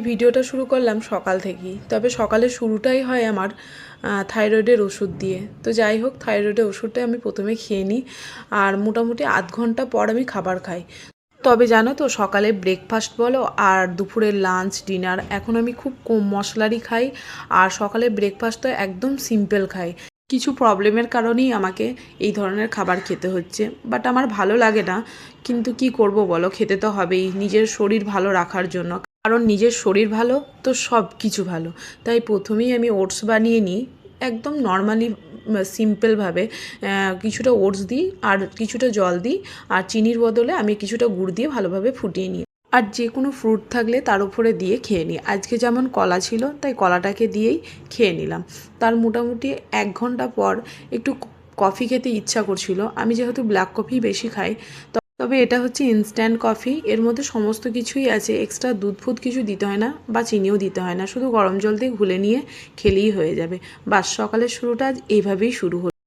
ভিডিওটা শুরু করলাম সকাল থেকেই, তবে সকালের শুরুটাই হয় আমার থাইরয়েডের ওষুধ দিয়ে। তো যাই হোক, থাইরয়েডের ওষুধটা আমি প্রথমে খেয়ে নিই, আর মোটামুটি আধ ঘন্টা পর আমি খাবার খাই। তবে জানো তো, সকালে ব্রেকফাস্ট বলো আর দুপুরের লাঞ্চ ডিনার এখন আমি খুব কম মশলারই খাই, আর সকালে ব্রেকফাস্ট তো একদম সিম্পল খাই। কিছু প্রবলেমের কারণেই আমাকে এই ধরনের খাবার খেতে হচ্ছে, বাট আমার ভালো লাগে না, কিন্তু কি করব বলো, খেতে তো হবেই নিজের শরীর ভালো রাখার জন্য। কারণ নিজের শরীর ভালো তো সব কিছু ভালো। তাই প্রথমেই আমি ওটস বানিয়ে নিই, একদম নর্মালি সিম্পলভাবে। কিছুটা ওটস দিই আর কিছুটা জল দিই, আর চিনির বদলে আমি কিছুটা গুড় দিয়ে ভালোভাবে ফুটিয়ে নিই। আর যে কোনো ফ্রুট থাকলে তার উপরে দিয়ে খেয়ে নিই। আজকে যেমন কলা ছিল, তাই কলাটাকে দিয়েই খেয়ে নিলাম। তার মোটামুটি 1 ঘন্টা পর একটু কফি খেতে ইচ্ছা করছিল। আমি যেহেতু ব্ল্যাক কফি বেশি খাই, তবে এটা হচ্ছে ইনস্ট্যান্ট কফি, এর মধ্যে সমস্ত কিছুই আছে, এক্সট্রা দুধ ফুদ কিছু দিতে হয় না বা চিনিও দিতে হয় না, শুধু গরম জল দিয়ে ঘুলে নিয়ে খেলেই হয়ে যাবে। বাস, সকালের শুরুটা আজ এইভাবেই শুরু হলো।